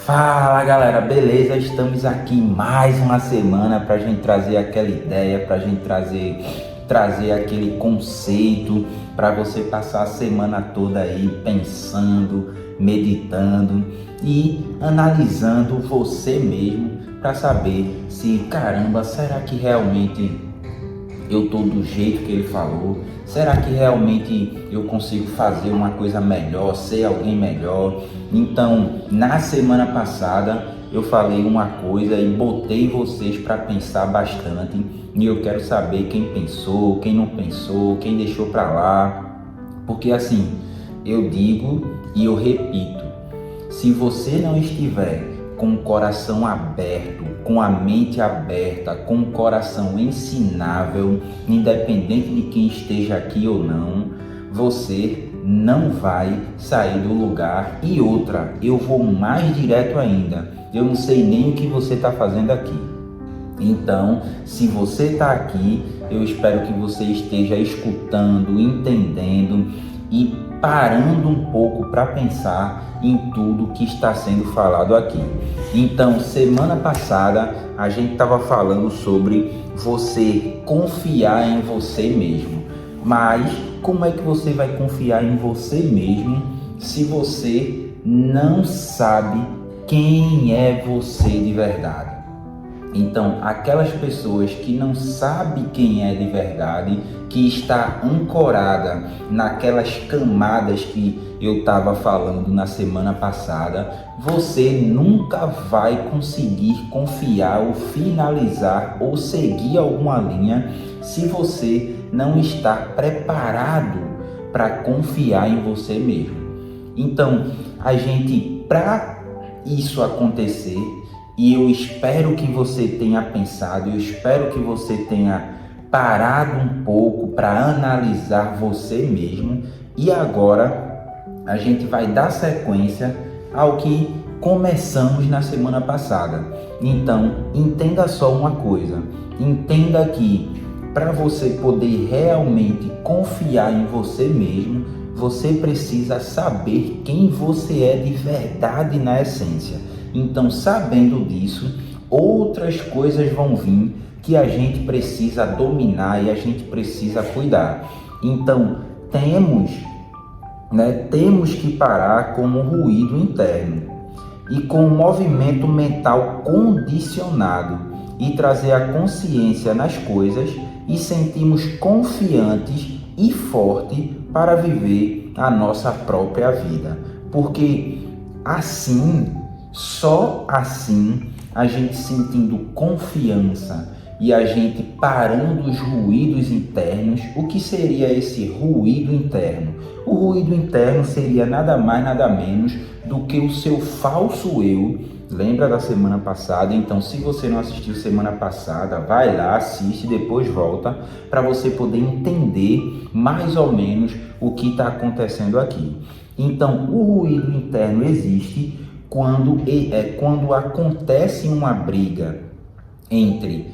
Fala galera, beleza? Estamos aqui mais uma semana para a gente trazer aquela ideia, para a gente trazer aquele conceito para você passar a semana toda aí pensando, meditando e analisando você mesmo para saber se, caramba, será que realmente eu estou do jeito que ele falou? Será que realmente eu consigo fazer uma coisa melhor, ser alguém melhor? Então, na semana passada eu falei uma coisa e botei vocês para pensar bastante, e eu quero saber quem pensou, quem não pensou, quem deixou para lá, porque assim, eu digo e eu repito, se você não estiver com o coração aberto, com a mente aberta, com o coração ensinável, independente de quem esteja aqui ou não, você não vai sair do lugar. E outra, eu vou mais direto ainda, eu não sei nem o que você está fazendo aqui. Então, se você está aqui, eu espero que você esteja escutando, entendendo e parando um pouco para pensar em tudo que está sendo falado aqui. Então, semana passada a gente estava falando sobre você confiar em você mesmo. Mas como é que você vai confiar em você mesmo se você não sabe quem é você de verdade? Então, aquelas pessoas que não sabem quem é de verdade, que está ancorada naquelas camadas que eu estava falando na semana passada, você nunca vai conseguir confiar ou finalizar ou seguir alguma linha se você não está preparado para confiar em você mesmo. Então, para isso acontecer, e eu espero que você tenha pensado, eu espero que você tenha parado um pouco para analisar você mesmo. E agora a gente vai dar sequência ao que começamos na semana passada. Então, entenda só uma coisa, entenda que para você poder realmente confiar em você mesmo, você precisa saber quem você é de verdade na essência. Então, sabendo disso, outras coisas vão vir que a gente precisa dominar e a gente precisa cuidar. Então, temos que parar com o ruído interno e com o movimento mental condicionado e trazer a consciência nas coisas e sentirmos confiantes e fortes para viver a nossa própria vida. Porque assim, só assim, a gente sentindo confiança e a gente parando os ruídos internos. O que seria esse ruído interno? O ruído interno seria nada mais, nada menos do que o seu falso eu. Lembra da semana passada? Então, se você não assistiu semana passada, vai lá, assiste, depois volta para você poder entender mais ou menos o que está acontecendo aqui. Então, o ruído interno existe quando acontece uma briga entre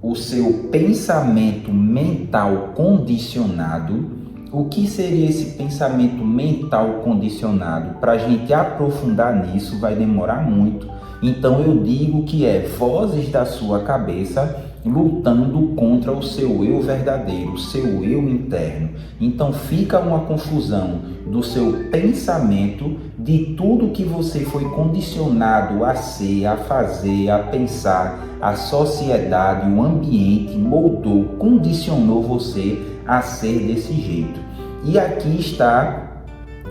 o seu pensamento mental condicionado. O que seria esse pensamento mental condicionado? Para a gente aprofundar nisso vai demorar muito. Então eu digo que é vozes da sua cabeça lutando contra o seu eu verdadeiro, o seu eu interno. Então fica uma confusão do seu pensamento, de tudo que você foi condicionado a ser, a fazer, a pensar. A sociedade, o ambiente moldou, condicionou você a ser desse jeito. E aqui está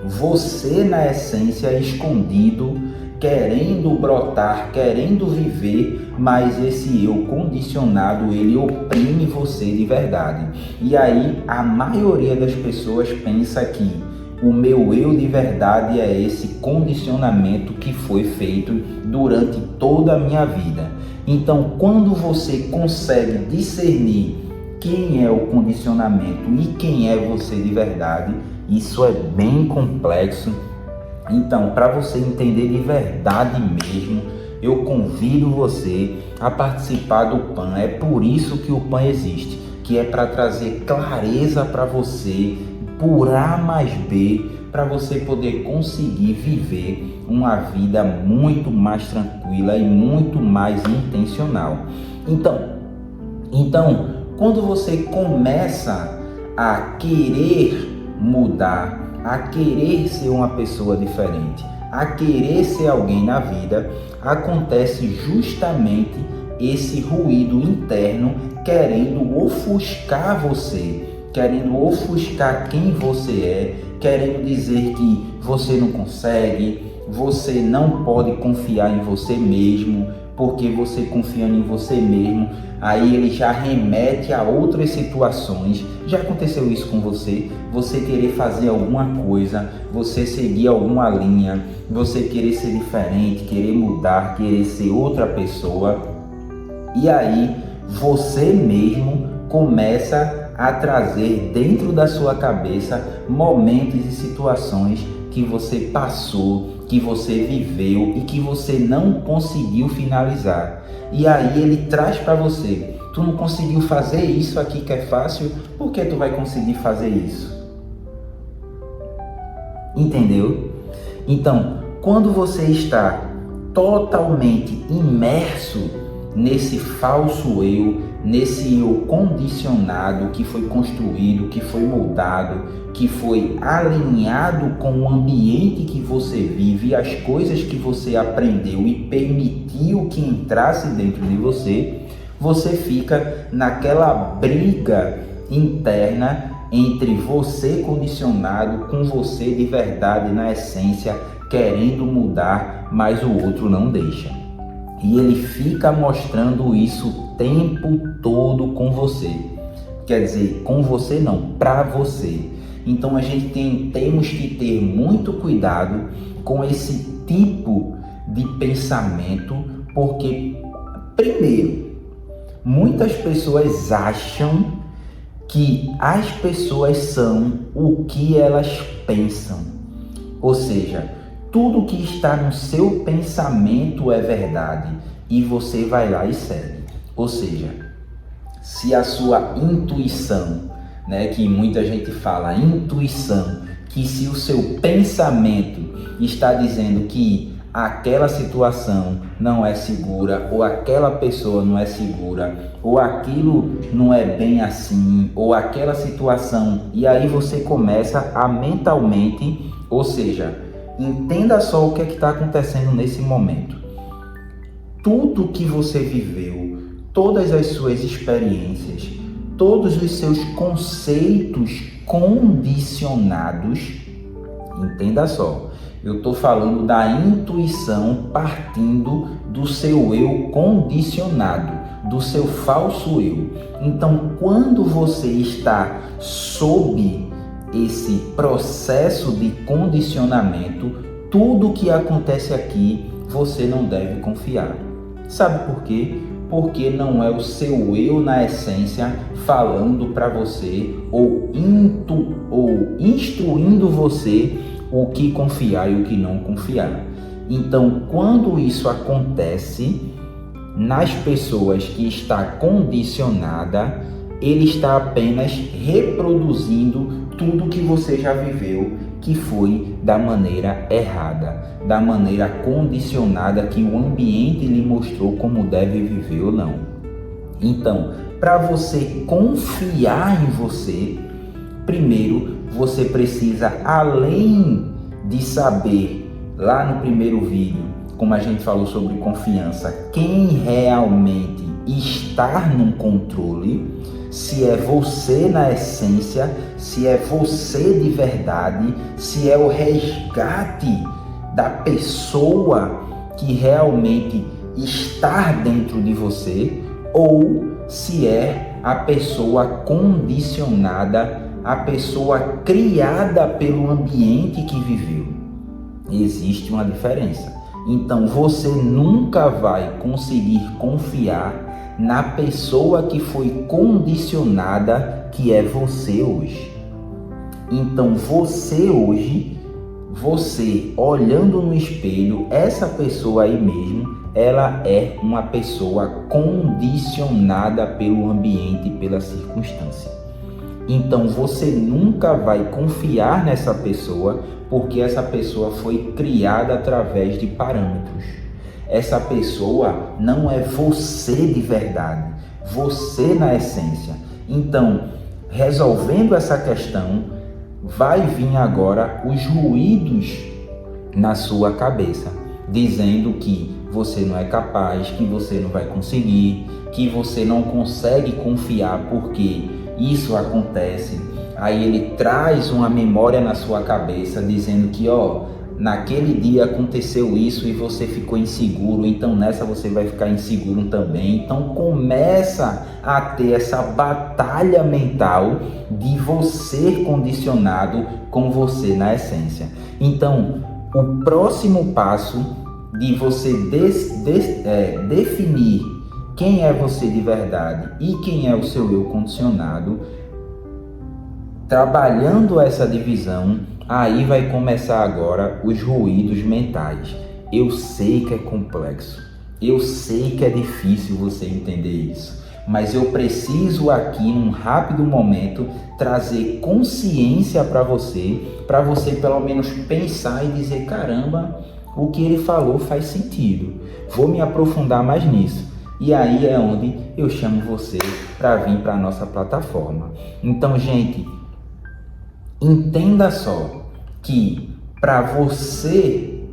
você na essência escondido, querendo brotar, querendo viver, mas esse eu condicionado, ele oprime você de verdade. E aí a maioria das pessoas pensa que o meu eu de verdade é esse condicionamento que foi feito durante toda a minha vida. Então, quando você consegue discernir quem é o condicionamento e quem é você de verdade, isso é bem complexo. Então, para você entender de verdade mesmo, eu convido você a participar do PAN. É por isso que o PAN existe, que é para trazer clareza para você, por A mais B, para você poder conseguir viver uma vida muito mais tranquila e muito mais intencional. Então, quando você começa a querer mudar, a querer ser uma pessoa diferente, a querer ser alguém na vida, acontece justamente esse ruído interno querendo ofuscar você, querendo ofuscar quem você é, querendo dizer que você não consegue, você não pode confiar em você mesmo, porque você confiando em você mesmo, aí ele já remete a outras situações. Já aconteceu isso com você? Você querer fazer alguma coisa, você seguir alguma linha, você querer ser diferente, querer mudar, querer ser outra pessoa, e aí você mesmo começa a trazer dentro da sua cabeça momentos e situações que você passou, que você viveu e que você não conseguiu finalizar. E aí ele traz para você: tu não conseguiu fazer isso aqui que é fácil, por que tu vai conseguir fazer isso? Entendeu? Então, quando você está totalmente imerso nesse falso eu, nesse eu condicionado que foi construído, que foi moldado, que foi alinhado com o ambiente que você vive, as coisas que você aprendeu e permitiu que entrasse dentro de você, você fica naquela briga interna entre você condicionado com você de verdade, na essência, querendo mudar, mas o outro não deixa. E ele fica mostrando isso o tempo todo com você. Quer dizer, com você não, para você. Então a gente temos que ter muito cuidado com esse tipo de pensamento, porque, primeiro, muitas pessoas acham que as pessoas são o que elas pensam. Ou seja, tudo que está no seu pensamento é verdade e você vai lá e segue. Ou seja, se a sua intuição, que muita gente fala, intuição, que se o seu pensamento está dizendo que aquela situação não é segura, ou aquela pessoa não é segura, ou aquilo não é bem assim, ou aquela situação, e aí você começa a mentalmente, ou seja, entenda só o que é que está acontecendo nesse momento. Tudo que você viveu, todas as suas experiências, todos os seus conceitos condicionados, entenda só, eu estou falando da intuição partindo do seu eu condicionado, do seu falso eu. Então, quando você está sob esse processo de condicionamento, tudo que acontece aqui você não deve confiar. Sabe por quê? Porque não é o seu eu na essência falando para você ou instruindo você o que confiar e o que não confiar. Então, quando isso acontece nas pessoas que está condicionada, ele está apenas reproduzindo tudo que você já viveu, que foi da maneira errada, da maneira condicionada que o ambiente lhe mostrou como deve viver ou não. Então, para você confiar em você, primeiro você precisa, além de saber, lá no primeiro vídeo, como a gente falou sobre confiança, quem realmente está no controle, se é você na essência, se é você de verdade, se é o resgate da pessoa que realmente está dentro de você, ou se é a pessoa condicionada, a pessoa criada pelo ambiente que viveu. Existe uma diferença. Então você nunca vai conseguir confiar na pessoa que foi condicionada, que é você hoje. Então você hoje, você olhando no espelho, essa pessoa aí mesmo, ela é uma pessoa condicionada pelo ambiente e pela circunstância. Então você nunca vai confiar nessa pessoa, Porque essa pessoa foi criada através de parâmetros. Essa pessoa não é você de verdade, você na essência. Então, resolvendo essa questão, vai vir agora os ruídos na sua cabeça, dizendo que você não é capaz, que você não vai conseguir, que você não consegue confiar porque isso acontece. Aí ele traz uma memória na sua cabeça dizendo que naquele dia aconteceu isso e você ficou inseguro, então nessa você vai ficar inseguro também. Então começa a ter essa batalha mental de você condicionado com você na essência. Então o próximo passo de você definir quem é você de verdade e quem é o seu eu condicionado, trabalhando essa divisão, aí vai começar agora os ruídos mentais. Eu sei que é complexo, eu sei que é difícil você entender isso, mas eu preciso aqui, num rápido momento, trazer consciência para você pelo menos pensar e dizer, caramba, o que ele falou faz sentido, vou me aprofundar mais nisso. E aí é onde eu chamo você para vir para a nossa plataforma. Então, gente, entenda só que para você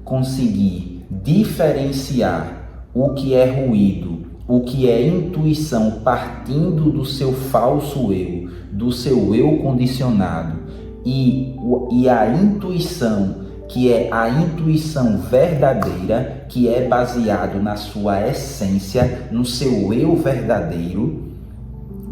conseguir diferenciar o que é ruído, o que é intuição partindo do seu falso eu, do seu eu condicionado e a intuição que é a intuição verdadeira, que é baseado na sua essência, no seu eu verdadeiro,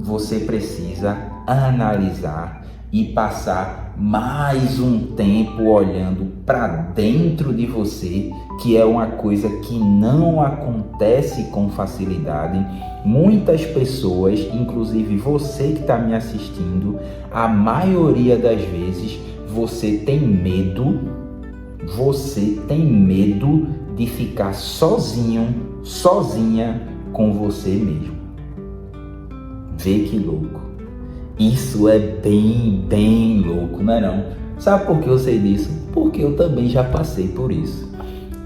você precisa analisar e passar mais um tempo olhando para dentro de você, que é uma coisa que não acontece com facilidade. Muitas pessoas, inclusive você que está me assistindo, a maioria das vezes você tem medo de ficar sozinho, sozinha com você mesmo. Vê que louco. Isso é bem louco, não é não? Sabe por que eu sei disso? Porque eu também já passei por isso.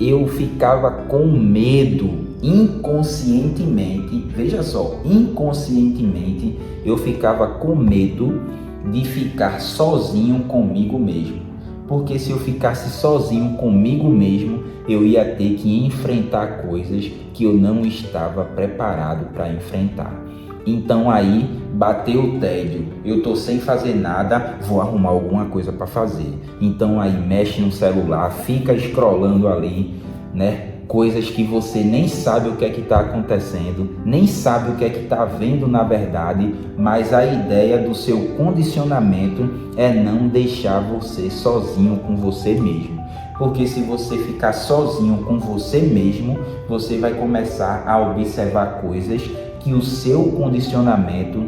Eu ficava com medo inconscientemente, veja só, inconscientemente eu ficava com medo de ficar sozinho comigo mesmo. Porque se eu ficasse sozinho comigo mesmo, eu ia ter que enfrentar coisas que eu não estava preparado para enfrentar. Então aí bateu o tédio, eu tô sem fazer nada, vou arrumar alguma coisa para fazer. Então aí mexe no celular, fica scrollando ali, né? Coisas que você nem sabe o que é que está acontecendo, nem sabe o que é que está vendo na verdade, mas a ideia do seu condicionamento é não deixar você sozinho com você mesmo. Porque se você ficar sozinho com você mesmo, você vai começar a observar coisas que o seu condicionamento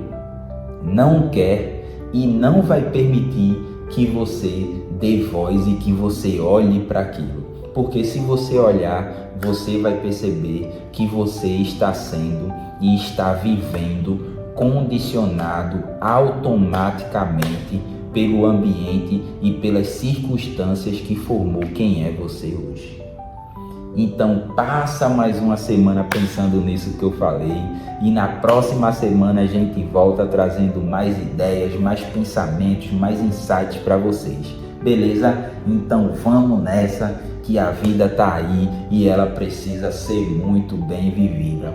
não quer e não vai permitir que você dê voz e que você olhe para aquilo. Porque se você olhar, você vai perceber que você está sendo e está vivendo condicionado automaticamente pelo ambiente e pelas circunstâncias que formou quem é você hoje. Então passa mais uma semana pensando nisso que eu falei e na próxima semana a gente volta trazendo mais ideias, mais pensamentos, mais insights para vocês. Beleza? Então vamos nessa, que a vida tá aí e ela precisa ser muito bem vivida.